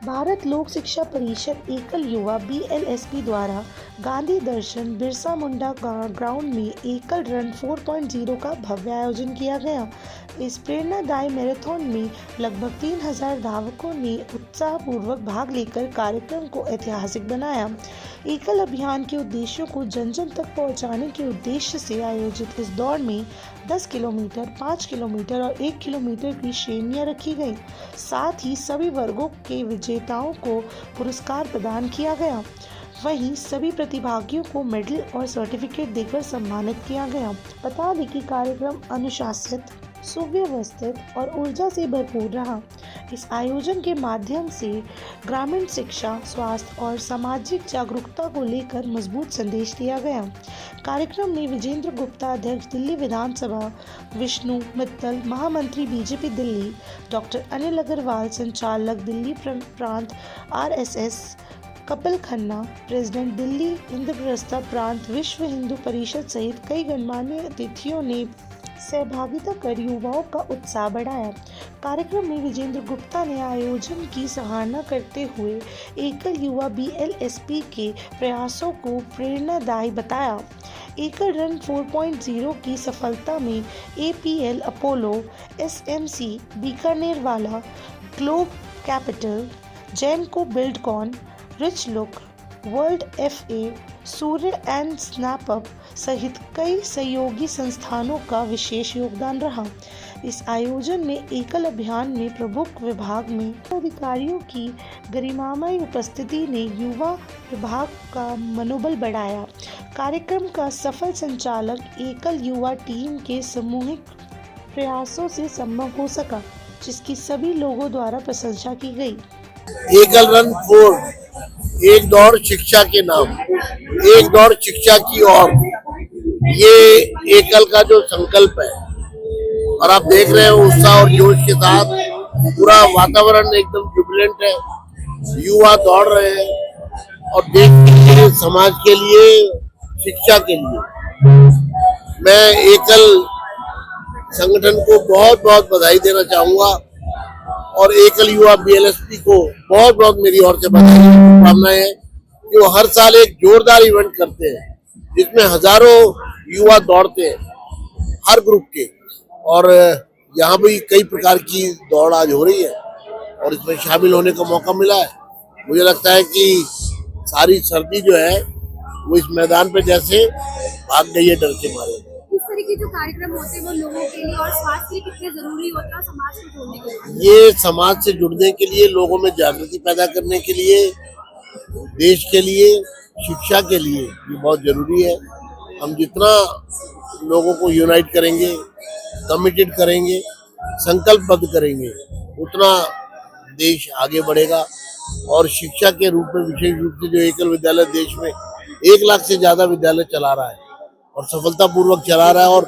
भारत लोक शिक्षा परिषद एकल युवा BLSP द्वारा गांधी दर्शन बिरसा मुंडा ग्राउंड में एकल रन 4.0 का भव्य आयोजन किया गया। इस प्रेरणादायी मैराथन में लगभग 3000 धावकों ने उत्साहपूर्वक भाग लेकर कार्यक्रम को ऐतिहासिक बनाया। एकल अभियान के उद्देश्यों को जन जन तक पहुंचाने के उद्देश्य से आयोजित इस दौड़ में 10 किलोमीटर, 5 किलोमीटर और 1 किलोमीटर की श्रेणियां रखी गईं। साथ ही सभी वर्गों के विजेताओं को पुरस्कार प्रदान किया गया। वहीं सभी प्रतिभागियों को मेडल और सर्टिफिकेट देकर सम्मानित किया गया। बता दें कि कार्यक्रम अनुशासित, सुव्यवस्थित और ऊर्जा से भरपूर रहा। इस आयोजन के माध्यम से ग्रामीण शिक्षा, स्वास्थ्य और सामाजिक जागरूकता को लेकर मजबूत संदेश दिया गया। कार्यक्रम में विजेंद्र गुप्ता, अध्यक्ष दिल्ली विधानसभा, विष्णु मित्तल, महामंत्री बीजेपी दिल्ली, डॉक्टर अनिल अग्रवाल, संचालक दिल्ली प्रांत RSS, कपिल खन्ना, प्रेसिडेंट दिल्ली इंद्रप्रस्थ प्रांत विश्व हिंदू परिषद सहित कई गणमान्य अतिथियों ने सहभागिता कर युवाओं का उत्साह बढ़ाया। कार्यक्रम में विजेंद्र गुप्ता ने आयोजन की सराहना करते हुए एकल युवा BLSP के प्रयासों को प्रेरणादायी बताया। एकल रन 4.0 की सफलता में APL अपोलो, SMC बीकानेर वाला, Globe Capital, Jainco Buildcon, Rich Look, World FA, Surya and Snapup सहित कई सहयोगी संस्थानों का विशेष योगदान रहा। इस आयोजन में एकल अभियान में प्रमुख विभाग में अधिकारियों की गरिमामय उपस्थिति ने युवा विभाग का मनोबल बढ़ाया। कार्यक्रम का सफल संचालक एकल युवा टीम के सामूहिक प्रयासों से संभव हो सका, जिसकी सभी लोगों द्वारा प्रशंसा की गई। एकल रन 4, एक दौड़ शिक्षा के नाम, एक दौड़ शिक्षा की ओर, ये एकल का जो संकल्प है और आप देख रहे हो उत्साह और जोश के साथ पूरा वातावरण एकदम जुबिलेंट है। युवा दौड़ रहे हैं और देश के लिए, समाज के लिए, शिक्षा के लिए मैं एकल संगठन को बहुत बहुत बधाई देना चाहूंगा और एकल युवा BLSP को बहुत बहुत मेरी ओर से बधाई शुभकामनाएं हैं। जो हर साल एक जोरदार इवेंट करते हैं जिसमें हजारों युवा दौड़ते हैं हर ग्रुप के, और यहाँ भी कई प्रकार की दौड़ आज हो रही है और इसमें शामिल होने का मौका मिला है। मुझे लगता है कि सारी सर्दी जो है वो इस मैदान पे जैसे भाग गई है डर के मारे। इस तरह के जो कार्यक्रम होते हैं वो लोगों के लिए और स्वास्थ्य के लिए कितने जरूरी होते हैं और समाज को जोड़ने के लिए? ये समाज से जुड़ने के लिए, लोगों में जागृति पैदा करने के लिए, देश के लिए, शिक्षा के लिए ये बहुत जरूरी है। हम जितना लोगों को यूनाइट करेंगे, कमिटेड करेंगे, संकल्पबद्ध करेंगे, उतना देश आगे बढ़ेगा। और शिक्षा के रूप में विशेष रूप से जो एकल विद्यालय देश में 1 लाख से ज्यादा विद्यालय चला रहा है और सफलतापूर्वक चला रहा है, और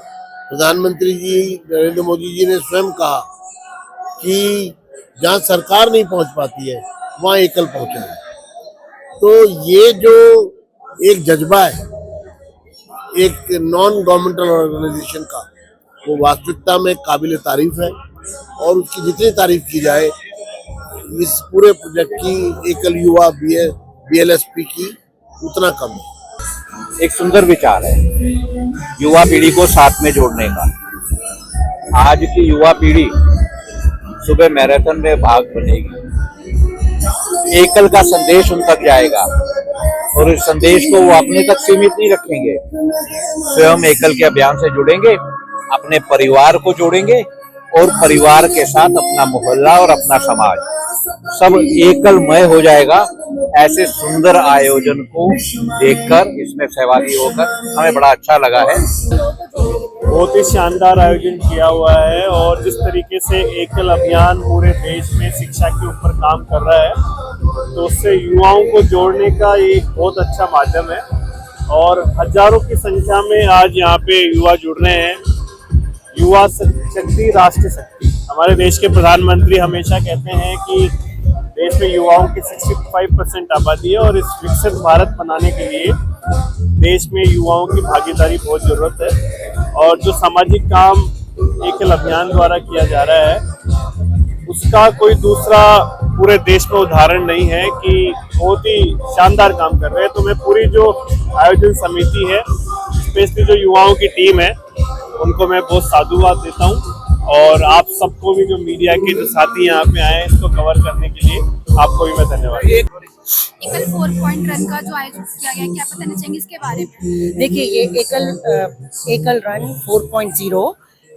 प्रधानमंत्री जी नरेंद्र मोदी जी ने स्वयं कहा कि जहाँ सरकार नहीं पहुंच पाती है वहाँ एकल पहुंचा है। तो ये जो एक जज्बा है एक नॉन गवर्नमेंटल ऑर्गेनाइजेशन का, वो वास्तविकता में काबिल तारीफ है और उसकी जितनी तारीफ की जाए इस पूरे प्रोजेक्ट की, एकल युवा BLSP की, उतना कम है। एक सुंदर विचार है युवा पीढ़ी को साथ में जोड़ने का। आज की युवा पीढ़ी सुबह मैराथन में भाग बनेगी, एकल का संदेश उन तक जाएगा और इस संदेश को वो अपने तक सीमित नहीं रखेंगे, स्वयं एकल के अभियान से जुड़ेंगे, अपने परिवार को जोड़ेंगे और परिवार के साथ अपना मोहल्ला और अपना समाज सब एकलमय हो जाएगा। ऐसे सुंदर आयोजन को देखकर, इसमें सहभागी होकर हमें बड़ा अच्छा लगा है। बहुत ही शानदार आयोजन किया हुआ है और जिस तरीके से एकल अभियान पूरे देश में शिक्षा के ऊपर काम कर रहा है तो उससे युवाओं को जोड़ने का एक बहुत अच्छा माध्यम है और हजारों की संख्या में आज यहाँ पे युवा जुड़ रहे हैं। युवा शक्ति राष्ट्र शक्ति। हमारे देश के प्रधानमंत्री हमेशा कहते हैं कि देश में युवाओं की 65% आबादी है और इस विकसित भारत बनाने के लिए देश में युवाओं की भागीदारी बहुत ज़रूरत है। और जो सामाजिक काम एकल अभियान द्वारा किया जा रहा है उसका कोई दूसरा पूरे देश में उदाहरण नहीं है कि बहुत ही शानदार काम कर रहे हैं। तो मैं पूरी जो आयोजन समिति है, स्पेशली जो युवाओं की टीम है, उनको मैं बहुत साधुवाद देता हूँ। और आप सबको भी, जो मीडिया के जो साथी यहाँ पे आए हैं इसको कवर करने के लिए, आपको भी मैं धन्यवाद। एकल 4 पॉइंट रन का जो आयोजन किया गया, क्या बताना चाहेंगे इसके बारे में? देखिए, ये एकल रन 4.0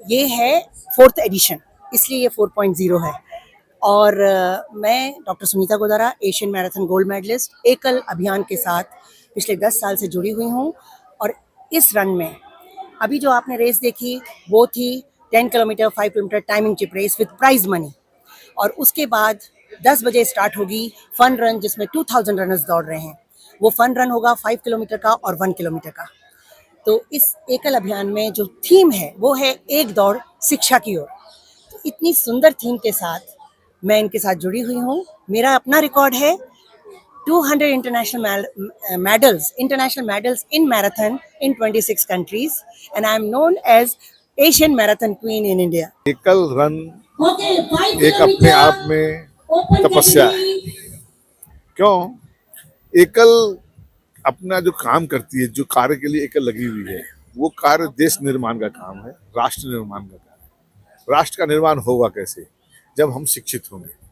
ये है 4th एडिशन, इसलिए ये 4.0 है। और मैं doctor Sunita Godara, Asian marathon gold medallist, Ekal Abhiyan के साथ पिछले 10 साल से जुड़ी हुई हूँ। और इस रन में अभी जो आपने रेस देखी वो थी 10 kilometre 5 kilometre timing chip race with prize money. और उसके बाद 10 बजे स्टार्ट होगी फन रन, जिसमें 2000 रनर्स दौड़ रहे हैं। वो फन रन होगा 5 किलोमीटर का और 1 किलोमीटर का। तो इस एकल अभियान में जो थीम है वो है एक दौड़ शिक्षा की ओर। तो इतनी सुंदर थीम के साथ मैं इनके साथ जुड़ी हुई हूँ। मेरा अपना रिकॉर्ड है 200 international medals in marathon in 26 countries, and I am known as Asian Marathon Queen in India. एकल रन एक अपने आप में तपस्या है। क्यों? एकल अपना जो काम करती है, जो कार्य के लिए एकल लगी हुई है, वो कार्य देश निर्माण का काम है, राष्ट्र निर्माण का काम है। राष्ट्र का निर्माण होगा कैसे? जब हम शिक्षित होंगे।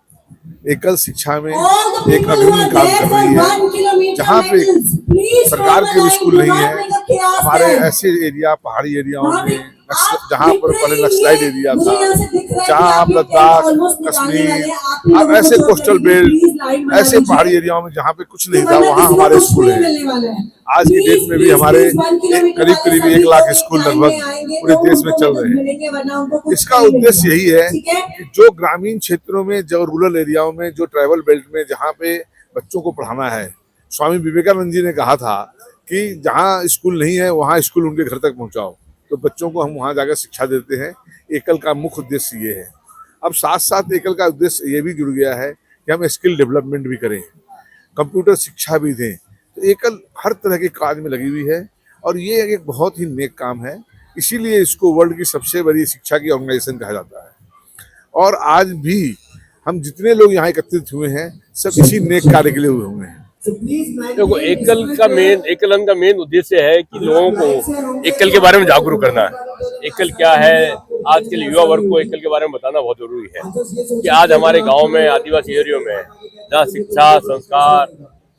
एकल शिक्षा में एक अग्रणी काम कर रही है, जहाँ पे सरकार के भी स्कूल नहीं है। हमारे ऐसे एरिया, पहाड़ी एरियाओं में, जहाँ पर पहले नक्सलाइट एरिया था, जहाँ लद्दाख, कश्मीर, अब ऐसे कोस्टल बेल्ट, ऐसे पहाड़ी एरियाओं में जहाँ पे कुछ नहीं था, वहाँ हमारे स्कूल है। आज की डेट में भी हमारे करीब 1 लाख स्कूल लगभग पूरे देश में चल रहे हैं। इसका उद्देश्य यही है कि जो ग्रामीण क्षेत्रों में, जो रूरल एरियाओं में, जो ट्राइबल बेल्ट में जहाँ पे बच्चों को पढ़ाना है, स्वामी विवेकानंद जी ने कहा था कि जहाँ स्कूल नहीं है वहाँ स्कूल उनके घर तक पहुँचाओ। तो बच्चों को हम वहाँ जाकर शिक्षा देते हैं। एकल का मुख्य उद्देश्य ये है। अब साथ साथ एकल का उद्देश्य ये भी जुड़ गया है कि हम स्किल डेवलपमेंट भी करें, कंप्यूटर शिक्षा भी दें। तो एकल हर तरह के कार्य में लगी हुई है और ये एक बहुत ही नेक काम है। इसीलिए इसको वर्ल्ड की सबसे बड़ी शिक्षा की ऑर्गेनाइजेशन कहा जाता है। और आज भी हम जितने लोग यहाँ एकत्रित हुए हैं, सब इसी नेक कार्य के लिए हुए हैं। देखो, एकल का मेन उद्देश्य है कि लोगों को एकल के बारे में जागरूक करना है। एकल क्या है, आज के युवा वर्ग को एकल के बारे में बताना बहुत जरूरी है कि आज हमारे गांव में, आदिवासी एरियो में, जहाँ शिक्षा, संस्कार,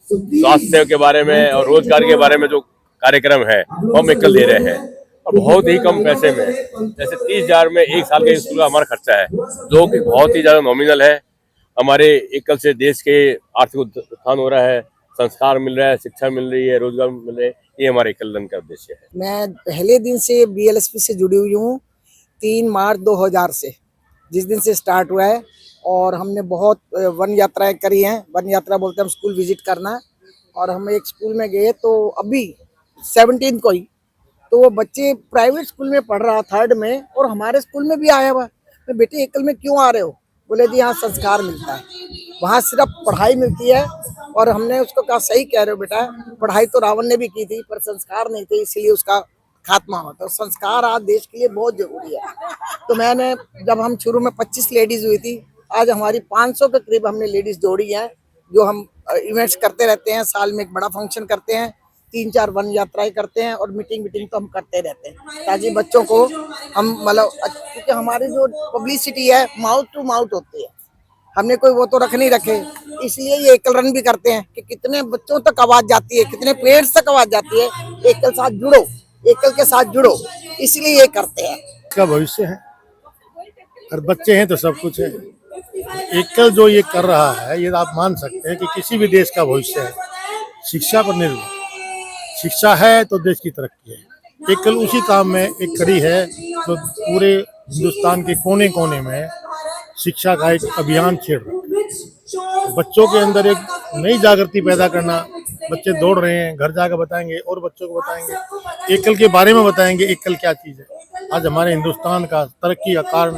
स्वास्थ्य के बारे में और रोजगार के बारे में जो कार्यक्रम है वो हम एकल दे रहे हैं, और बहुत ही कम पैसे में। जैसे 30,000 में 1 साल के स्कूल का हमारा खर्चा है, जो कि बहुत ही ज्यादा नॉमिनल है। हमारे एकल से देश के आर्थिक उत्थान हो रहा है, संस्कार मिल रहा है, शिक्षा मिल रही है, रोजगार मिल रहे हैं। ये हमारे एकल रन का उद्देश्य है। मैं पहले दिन से BLSP से जुड़ी हुई हूँ, 3 मार्च 2000 से, जिस दिन से स्टार्ट हुआ है। और हमने बहुत वन यात्राएं करी हैं। वन यात्रा बोलते हैं हम स्कूल विजिट करना। और हम एक स्कूल में गए तो अभी 17 को ही, तो वो बच्चे प्राइवेट स्कूल में पढ़ रहा 3rd में, और हमारे स्कूल में भी आया हुआ। तो बेटे एकल में क्यों आ रहे हो? बोले जी यहाँ संस्कार मिलता है, वहाँ सिर्फ पढ़ाई मिलती है। और हमने उसको कहा सही कह रहे हो बेटा, पढ़ाई तो रावण ने भी की थी पर संस्कार नहीं थे, इसीलिए उसका खात्मा हुआ। तो संस्कार आज देश के लिए बहुत जरूरी है। तो मैंने, जब हम शुरू में 25 लेडीज हुई थी, आज हमारी 500 के करीब हमने लेडीज जोड़ी हैं, जो हम इवेंट्स करते रहते हैं। साल में एक बड़ा फंक्शन करते हैं, 3-4 वन यात्राएं करते हैं, और मीटिंग तो हम करते रहते हैं, ताकि बच्चों को हम मतलब, क्योंकि हमारी जो पब्लिसिटी है माउथ टू माउथ होती है, हमने कोई वो तो रख नहीं रखे। इसलिए ये एकल रन भी करते हैं कि कितने बच्चों तक आवाज जाती है, कितने पेरेंट्स तक आवाज जाती है, एकल साथ जुड़ो, एकल के साथ जुड़ो, इसलिए ये करते हैं। का भविष्य है और बच्चे हैं तो सब कुछ है। एकल जो ये कर रहा है, ये आप मान सकते हैं कि किसी भी देश का भविष्य है शिक्षा पर निर्भर। शिक्षा है तो देश की तरक्की है। एकल उसी काम में एक कड़ी है जो पूरे हिंदुस्तान के कोने कोने में शिक्षा का एक अभियान छेड़ रहा है। बच्चों के अंदर एक नई जागृति पैदा करना। बच्चे दौड़ रहे हैं, घर जाकर बताएंगे और बच्चों को बताएंगे, एकल के बारे में बताएंगे, एकल क्या चीज़ है। आज हमारे हिंदुस्तान का तरक्की का कारण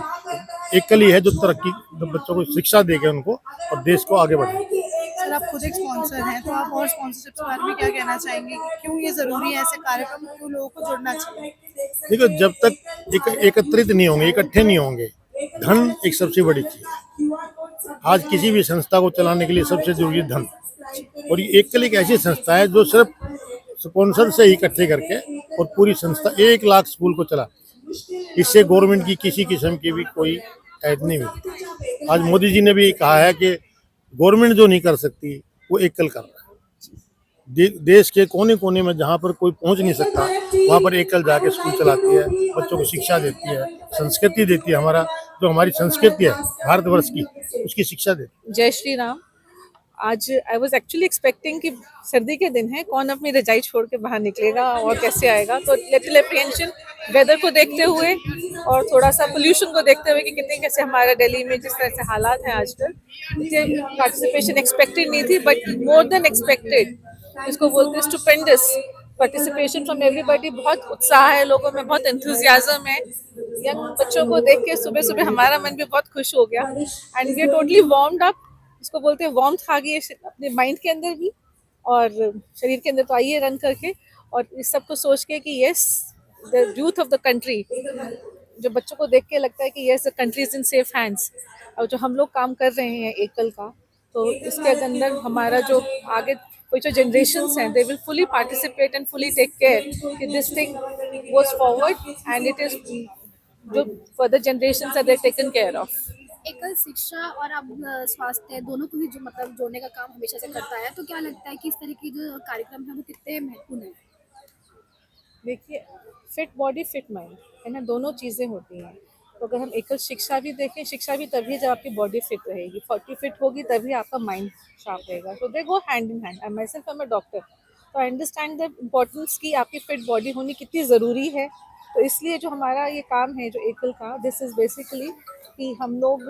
एकल ही है, जो तरक्की, जो बच्चों को शिक्षा देके उनको और देश को आगे बढ़ाए। सर, आप खुद एक स्पॉन्सर हैं, तो आप और स्पॉन्सरशिप के बारे में क्या कहना चाहेंगे कि क्यों ये जरूरी है, ऐसे कार्यक्रम क्यों लोगों को जुड़ना चाहिए? देखो, जब तक एकत्रित नहीं होंगे, इकट्ठे नहीं होंगे, धन एक सबसे बड़ी चीज है। आज किसी भी संस्था को चलाने के लिए सबसे जरूरी है धन। और ये एकल एक ऐसी संस्था है जो सिर्फ स्पॉन्सर से ही इकट्ठे करके और पूरी संस्था 1 लाख स्कूल को चला। इससे गवर्नमेंट की किसी किस्म की भी कोई ऐड नहीं मिलती। आज मोदी जी ने भी कहा है कि गवर्नमेंट जो नहीं कर सकती वो एकल कर रहा है। देश के कोने कोने में जहाँ पर कोई पहुँच नहीं सकता वहाँ पर एकल जाके स्कूल चलाती है, बच्चों को शिक्षा देती है, संस्कृति देती है। हमारा जो हमारी संस्कृति है भारतवर्ष की, उसकी शिक्षा देती है। जय श्री राम। आज आई वॉज एक्चुअली एक्सपेक्टिंग कि सर्दी के दिन है, कौन अपनी रजाई छोड़ के बाहर निकलेगा और कैसे आएगा, तो लिटिल अप्रिहेंशन वेदर को देखते हुए और थोड़ा सा पोल्यूशन को देखते हुए कि कितने कैसे हमारा दिल्ली में जिस तरह से हालात हैं आजकल, मुझे पार्टिसिपेशन एक्सपेक्टेड नहीं थी, बट मोर देन एक्सपेक्टेड, इसको बोलते हैं स्टुपेंडस पार्टिसिपेशन फ्रॉम एवरीबॉडी। बहुत उत्साह है लोगों में, बहुत एंथुजियाज्म है। यंग बच्चों को देख के सुबह सुबह हमारा मन भी बहुत खुश हो गया and we are totally warmed up. इसको बोलते हैं वार्मथ आ गई है अपने माइंड के अंदर भी और शरीर के अंदर। तो आइए रन करके और इस सब को सोच के कि yes the youth of the country, जो बच्चों को देख के लगता है कि yes the country is in safe hands. और जो हम लोग काम कर रहे हैं एकल का, तो इसके अंदर हमारा जो आगे कोई जो जनरेशन्स हैं, they will fully participate and fully take care कि this thing goes forward and it is जो further generations are they taken care of. एकल शिक्षा और अब स्वास्थ्य दोनों को ही जो मतलब जोड़ने का काम हमेशा से करता है, तो क्या लगता है कि इस तरह के जो कार्यक्रम है वो कितने महत्वपूर्ण है? देखिए, फिट बॉडी फिट माइंड है ना, दोनों चीज़ें होती हैं। तो अगर हम एकल शिक्षा भी देखें, शिक्षा भी तभी जब आपकी बॉडी फिट रहेगी, बॉडी फिट होगी तभी आपका माइंड शार्प रहेगा। तो they go hand in hand. I myself I am a doctor, तो आई अंडरस्टैंड द इम्पोर्टेंस की आपकी फिट बॉडी होनी कितनी ज़रूरी है। तो इसलिए जो हमारा ये काम है जो एकल का, दिस इज़ बेसिकली कि हम लोग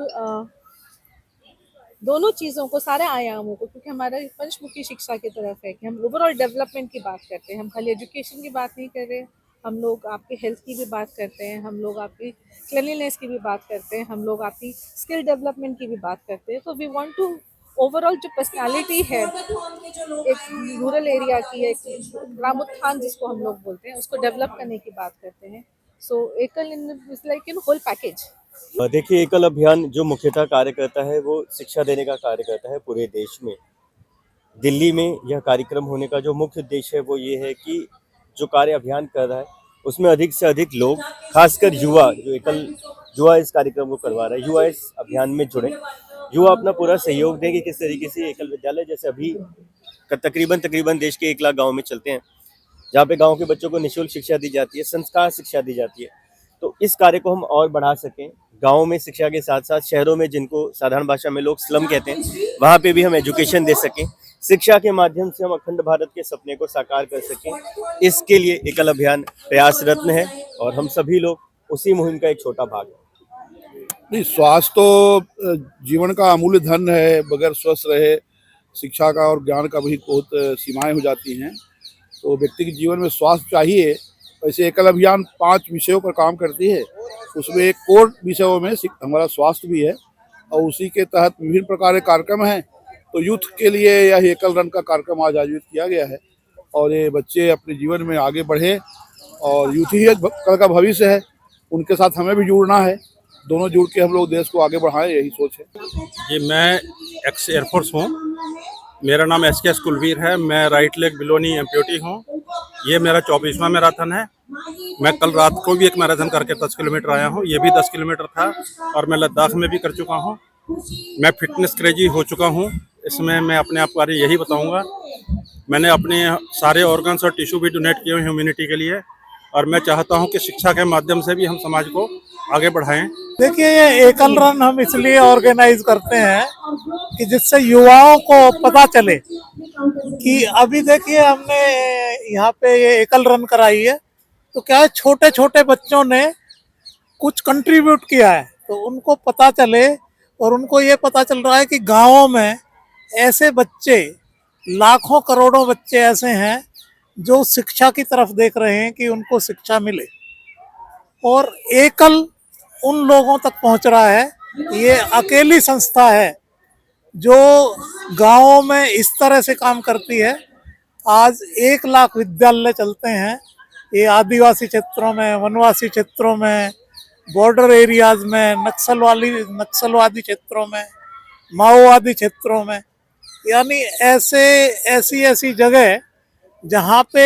दोनों चीज़ों को, सारे आयामों को, क्योंकि हमारा पंचमुखी शिक्षा की तरफ है कि हम ओवरऑल डेवलपमेंट की बात करते हैं। हम खाली एजुकेशन की बात नहीं कर रहे, हम लोग आपके हेल्थ की भी बात करते हैं, हम लोग आपकी क्लीनलीनेस की भी बात करते हैं, हम लोग आपकी स्किल डेवलपमेंट की भी बात करते हैं। तो वी वांट टू ओवरऑल जो पर्सनालिटी है एक रूरल एरिया की, एक ग्रामोत्थान जिसको हम लोग बोलते हैं, उसको डेवलप करने की बात करते हैं। सो एकल इज लाइक होल पैकेज। देखिए, एकल अभियान जो मुख्यतः कार्य करता है वो शिक्षा देने का कार्य करता है पूरे देश में। दिल्ली में यह कार्यक्रम होने का जो मुख्य उद्देश्य है वो ये है कि जो कार्य अभियान कर रहा है उसमें अधिक से अधिक लोग, खासकर युवा, जो एकल युवा इस कार्यक्रम को करवा रहा है, युवा इस अभियान में जुड़े, युवा अपना पूरा सहयोग दें कि किस तरीके से एकल विद्यालय, जैसे अभी तकरीबन देश के 1 लाख गाँव में चलते हैं, जहाँ पे गाँव के बच्चों को निःशुल्क शिक्षा दी जाती है, संस्कार शिक्षा दी जाती है। तो इस कार्य को हम और बढ़ा सकें, गाँव में शिक्षा के साथ साथ शहरों में, जिनको साधारण भाषा में लोग स्लम कहते हैं, वहाँ पे भी हम एजुकेशन दे सकें, शिक्षा के माध्यम से हम अखंड भारत के सपने को साकार कर सकें। इसके लिए एकल अभियान प्रयासरत्न है और हम सभी लोग उसी मुहिम का एक छोटा भाग है। नहीं, स्वास्थ्य तो जीवन का अमूल्य धन है। बगैर स्वस्थ रहे शिक्षा का और ज्ञान का भी बहुत सीमाएं हो जाती हैं। तो व्यक्ति के जीवन में स्वास्थ्य चाहिए। वैसे एकल अभियान 5 विषयों पर काम करती है, उसमें एक कोर विषयों में हमारा स्वास्थ्य भी है और उसी के तहत विभिन्न प्रकार के कार्यक्रम हैं। तो यूथ के लिए यह एकल रन का कार्यक्रम आज आयोजित किया गया है और ये बच्चे अपने जीवन में आगे बढ़े और यूथ ही कल का भविष्य है, उनके साथ हमें भी जुड़ना है। दोनों जुड़ के हम लोग देश को आगे बढ़ाएं, यही सोच है। जी, मैं एक्स एयरफोर्स हूँ। मेरा नाम SKS कुलवीर है। मैं राइट लेग बिलोनी एम्प्यूटी हूँ। ये मेरा 24वां मैराथन है। मैं कल रात को भी एक मैराथन करके 10 किलोमीटर आया हूँ। ये भी 10 किलोमीटर था और मैं लद्दाख में भी कर चुका हूँ। मैं फिटनेस क्रेजी हो चुका हूँ। इसमें मैं अपने आप बारे यही बताऊँगा, मैंने अपने सारे ऑर्गन्स और टिश्यू भी डोनेट किए हुए ह्यूमैनिटी के लिए और मैं चाहता हूँ कि शिक्षा के माध्यम से भी हम समाज को आगे बढ़ाएं। देखिए, ये एकल रन हम इसलिए ऑर्गेनाइज करते हैं कि जिससे युवाओं को पता चले कि अभी देखिए हमने यहाँ पे ये एकल रन कराई है, तो क्या है, छोटे छोटे बच्चों ने कुछ कंट्रीब्यूट किया है, तो उनको पता चले और उनको ये पता चल रहा है कि गाँवों में ऐसे बच्चे, लाखों करोड़ों बच्चे ऐसे हैं जो शिक्षा की तरफ देख रहे हैं कि उनको शिक्षा मिले, और एकल उन लोगों तक पहुंच रहा है। ये अकेली संस्था है जो गांवों में इस तरह से काम करती है। आज 1 लाख विद्यालय चलते हैं। ये आदिवासी क्षेत्रों में, वनवासी क्षेत्रों में, बॉर्डर एरियाज में, नक्सलवादी क्षेत्रों में, माओवादी क्षेत्रों में, यानी ऐसी ऐसी जगह जहाँ पे